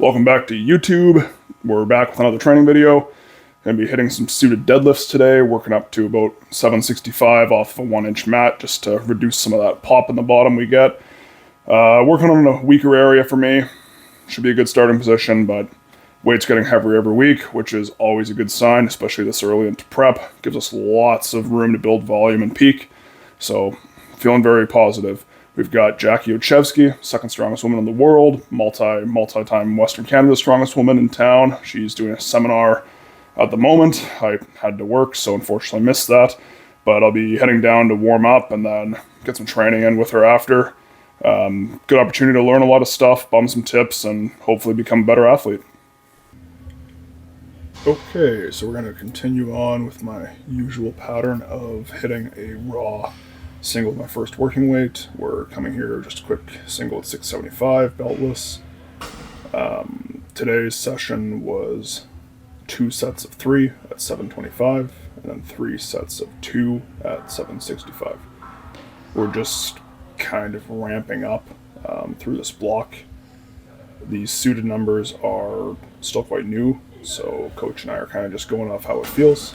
Welcome back to YouTube. We're back with another training video. Gonna be hitting some suited deadlifts today, working up to about 765 off of a 1-inch mat just to reduce some of that pop in the bottom we get. Working on a weaker area for me. Should be a good starting position, but weight's getting heavier every week, which is always a good sign, especially this early into prep. Gives us lots of room to build volume and peak. So, feeling very positive. We've got Jackie Ochevsky, second strongest woman in the world, multi-time Western Canada's strongest woman in town. She's doing a seminar at the moment. I had to work, so unfortunately missed that. But I'll be heading down to warm up and then get some training in with her after. Good opportunity to learn a lot of stuff, bum some tips, and hopefully become a better athlete. Okay, so we're going to continue on with my usual pattern of hitting a raw single with my first working weight. We're coming here just a quick single at 675, beltless. Today's session was 2 sets of 3 at 725, and then 3 sets of 2 at 765. We're just kind of ramping up through this block. These suited numbers are still quite new, so Coach and I are kind of just going off how it feels.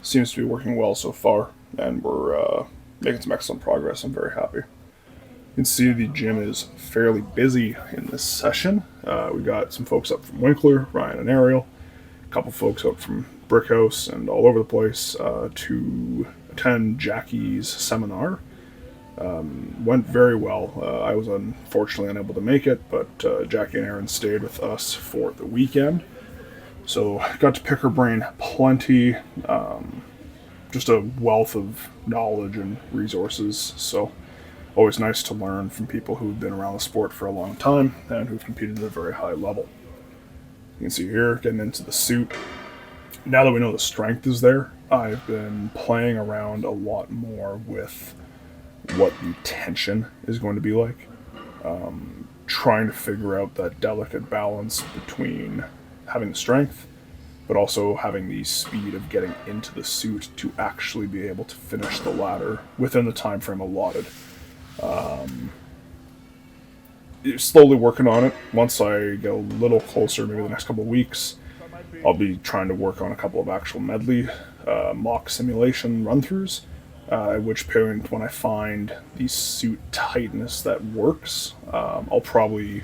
Seems to be working well so far, and we're making some excellent progress. I'm very happy. You can see the gym is fairly busy in this session. We got some folks up from Winkler, Ryan and Ariel, a couple folks out from Brickhouse and all over the place to attend Jackie's seminar. Went very well. I was unfortunately unable to make it, but Jackie and Aaron stayed with us for the weekend. So got to pick her brain plenty. Just a wealth of knowledge and resources, so always nice to learn from people who've been around the sport for a long time and who've competed at a very high level. You can see here, getting into the suit. Now that we know the strength is there, I've been playing around a lot more with what the tension is going to be like. Trying to figure out that delicate balance between having the strength but also having the speed of getting into the suit to actually be able to finish the ladder within the time frame allotted. Slowly working on it. Once I get a little closer, maybe the next couple of weeks, I'll be trying to work on a couple of actual medley mock simulation run-throughs, at which point, when I find the suit tightness that works, I'll probably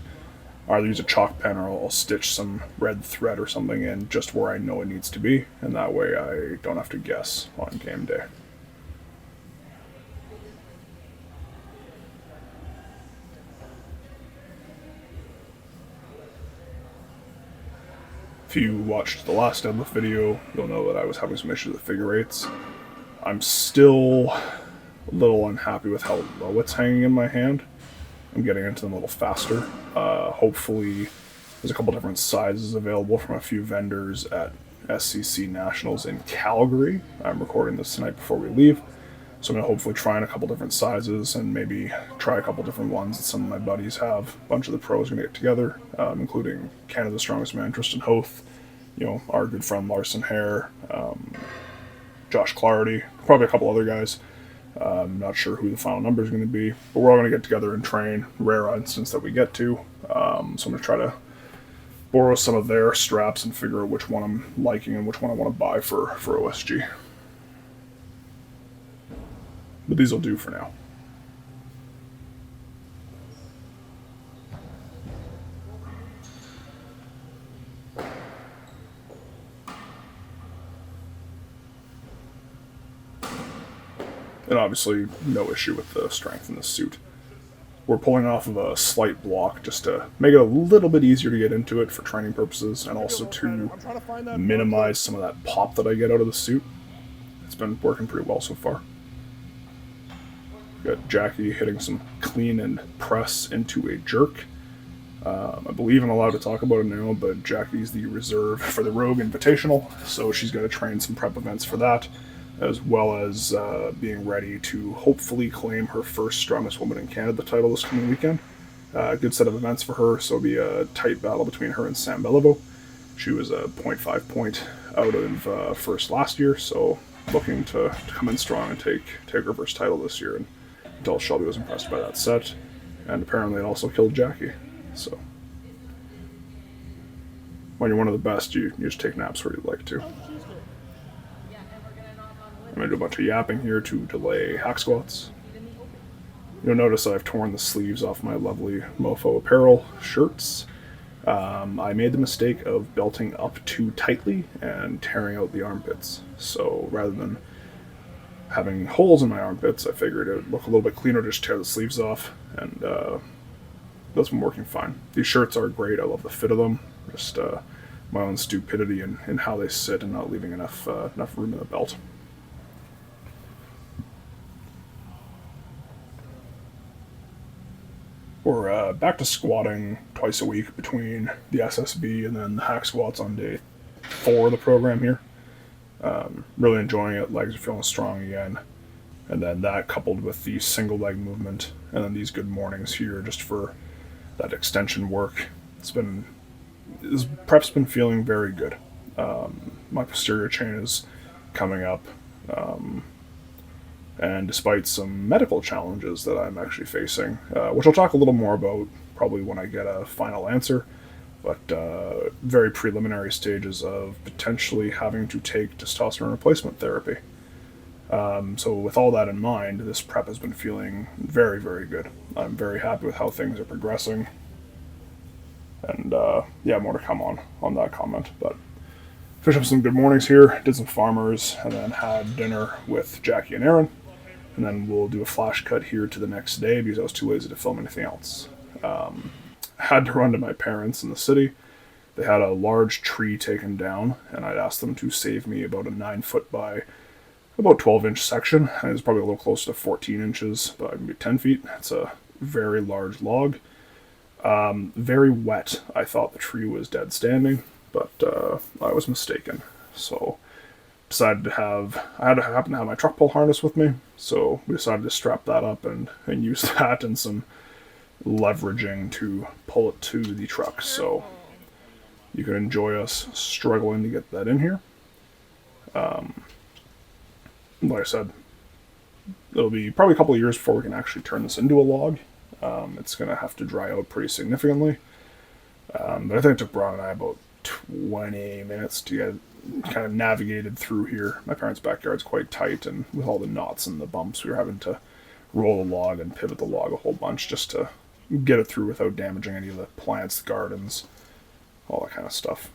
either use a chalk pen or I'll stitch some red thread or something in just where I know it needs to be, and that way I don't have to guess on game day. If you watched the last deadlift video, you'll know that I was having some issues with figure eights. I'm still a little unhappy with how low it's hanging in my hand. I'm getting into them a little faster. Hopefully, there's a couple different sizes available from a few vendors at SCC Nationals in Calgary. I'm recording this tonight before we leave, so I'm going to hopefully try in a couple different sizes and maybe try a couple different ones that some of my buddies have. A bunch of the pros are going to get together, including Canada's strongest man, Tristan Hoth, our good friend Larson Hare, Josh Clarity, probably a couple other guys. I'm not sure who the final number is going to be, but we're all going to get together and train, rare instance that we get to. So I'm going to try to borrow some of their straps and figure out which one I'm liking and which one I want to buy for OSG. But these will do for now. And obviously, no issue with the strength in the suit. We're pulling off of a slight block just to make it a little bit easier to get into it for training purposes, and also to minimize some of that pop that I get out of the suit. It's been working pretty well so far. Got Jackie hitting some clean and press into a jerk. I believe I'm allowed to talk about it now, but Jackie's the reserve for the Rogue Invitational, so she's going to train some prep events for that, as well as being ready to hopefully claim her first Strongest Woman in Canada title this coming weekend. Good set of events for her, so it'll be a tight battle between her and Sam Beliveau. She was a 0.5 point out of first last year, so looking to come in strong and take her first title this year. And until Shelby was impressed by that set, and apparently it also killed Jackie. So when you're one of the best, you just take naps where you'd like to. I'm going to do a bunch of yapping here to delay hack squats. You'll notice I've torn the sleeves off my lovely Mofo apparel shirts. I made the mistake of belting up too tightly and tearing out the armpits. So rather than having holes in my armpits, I figured it would look a little bit cleaner to just tear the sleeves off, and that's been working fine. These shirts are great. I love the fit of them. Just my own stupidity in how they sit and not leaving enough room in the belt. We're back to squatting twice a week between the SSB and then the hack squats on day 4 of the program here. Really enjoying it. Legs are feeling strong again. And then that coupled with the single leg movement and then these good mornings here just for that extension work. This prep's been feeling very good. My posterior chain is coming up. And despite some medical challenges that I'm actually facing, which I'll talk a little more about probably when I get a final answer, but very preliminary stages of potentially having to take testosterone replacement therapy. So with all that in mind, this prep has been feeling very, very good. I'm very happy with how things are progressing. And more to come on that comment. But finished up some good mornings here, did some farmers, and then had dinner with Jackie and Aaron. And then we'll do a flash cut here to the next day because I was too lazy to film anything else. Had to run to my parents in the city. They had a large tree taken down, and I'd asked them to save me about a 9-foot by about 12-inch section. And it was probably a little closer to 14 inches, but maybe 10 feet. It's a very large log. Very wet. I thought the tree was dead standing, but I was mistaken. So decided I happen to have my truck pull harness with me, so we decided to strap that up and use that and some leveraging to pull it to the truck. So you can enjoy us struggling to get that in here. Like I said, it'll be probably a couple of years before we can actually turn this into a log. It's going to have to dry out pretty significantly. But I think it took Brian and I about 20 minutes to get kind of navigated through here. My parents' backyard's quite tight, and with all the knots and the bumps, we were having to roll the log and pivot the log a whole bunch just to get it through without damaging any of the plants, the gardens, all that kind of stuff.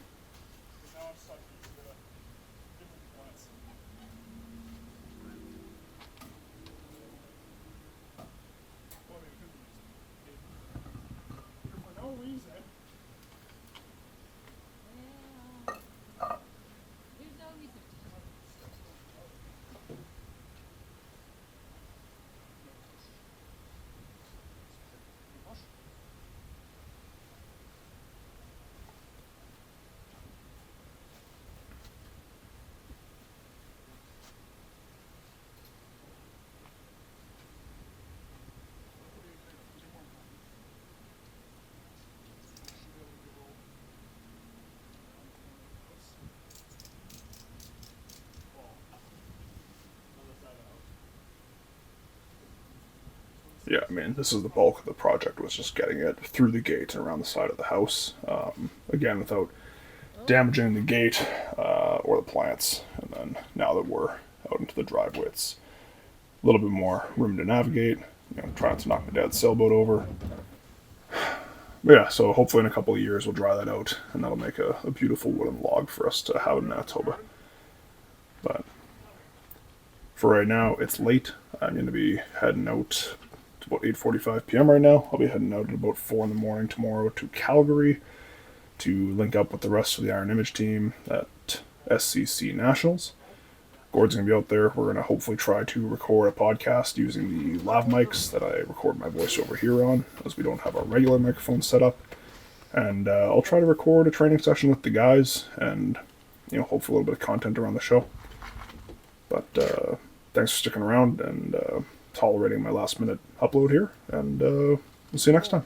Yeah, I mean, this is the bulk of the project, was just getting it through the gate and around the side of the house. Again, without damaging the gate or the plants. And then now that we're out into the driveway, it's a little bit more room to navigate. Trying to knock my dad's sailboat over. But yeah, so hopefully in a couple of years we'll dry that out, and that'll make a beautiful wooden log for us to have in Manitoba. But for right now, it's late. I'm going to be heading out. It's about 8:45 p.m. right now. I'll be heading out at about 4 in the morning tomorrow to Calgary to link up with the rest of the Iron Image team at SCC Nationals. Gord's going to be out there. We're going to hopefully try to record a podcast using the lav mics that I record my voice over here on, as we don't have our regular microphone set up. And I'll try to record a training session with the guys and, hopefully a little bit of content around the show. But thanks for sticking around and tolerating my last minute upload here, and we'll see you next time.